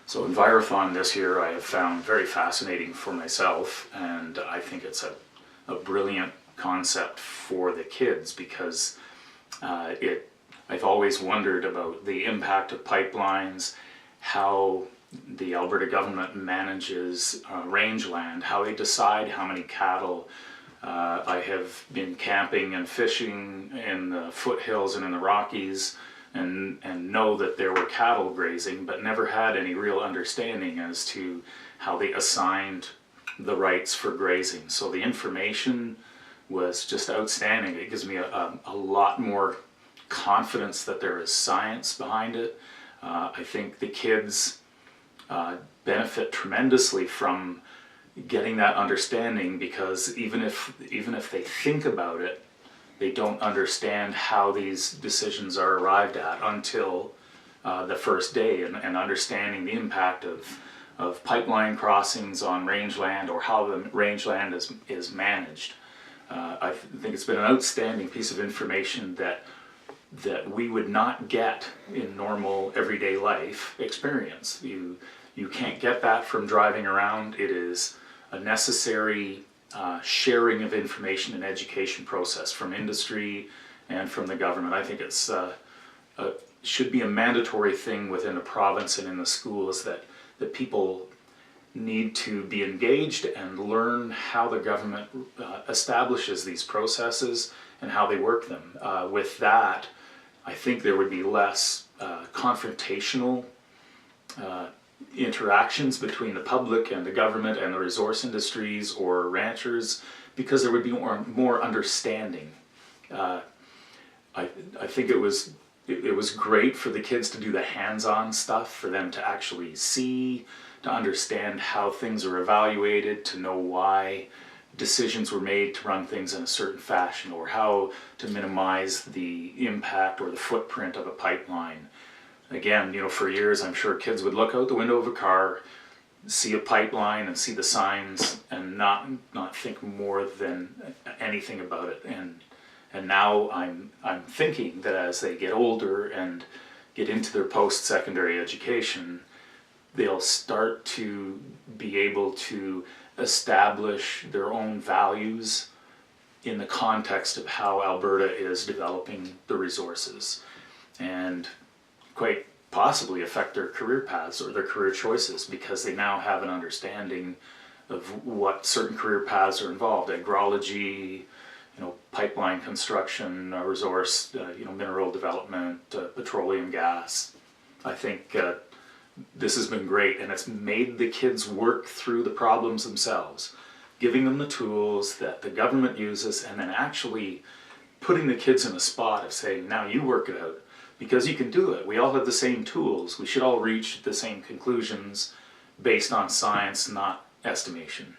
So Envirothon this year I have found very fascinating for myself, and I think it's a brilliant concept for the kids because I've always wondered about the impact of pipelines, how the Alberta government manages rangeland, how they decide how many cattle. I have been camping and fishing in the foothills and in the Rockies, and know that there were cattle grazing, but never had any real understanding as to how they assigned the rights for grazing. So the information was just outstanding. It gives me a lot more confidence that there is science behind it. I think the kids benefit tremendously from getting that understanding, because even if they think about it, they don't understand how these decisions are arrived at until the first day, and understanding the impact of pipeline crossings on rangeland, or how the rangeland is managed. I think it's been an outstanding piece of information that we would not get in normal everyday life experience. You can't get that from driving around. It is a necessary sharing of information and education process from industry and from the government. I think it's should be a mandatory thing within a province and in the schools that people need to be engaged and learn how the government establishes these processes and how they work them. With that, I think there would be less confrontational interactions between the public and the government and the resource industries or ranchers, because there would be more understanding. I think it was great for the kids to do the hands-on stuff, for them to actually see, to understand how things are evaluated, to know why decisions were made to run things in a certain fashion, or how to minimize the impact or the footprint of a pipeline. Again, for years I'm sure kids would look out the window of a car, see a pipeline and see the signs, and not think more than anything about it. And now I'm thinking that as they get older and get into their post-secondary education, they'll start to be able to establish their own values in the context of how Alberta is developing the resources, and quite possibly affect their career paths or their career choices, because they now have an understanding of what certain career paths are involved: agrology, pipeline construction, resource, mineral development, petroleum, gas. I think this has been great, and it's made the kids work through the problems themselves, giving them the tools that the government uses, and then actually putting the kids in a spot of saying, now you work it out, because you can do it. We all have the same tools. We should all reach the same conclusions based on science, not estimation.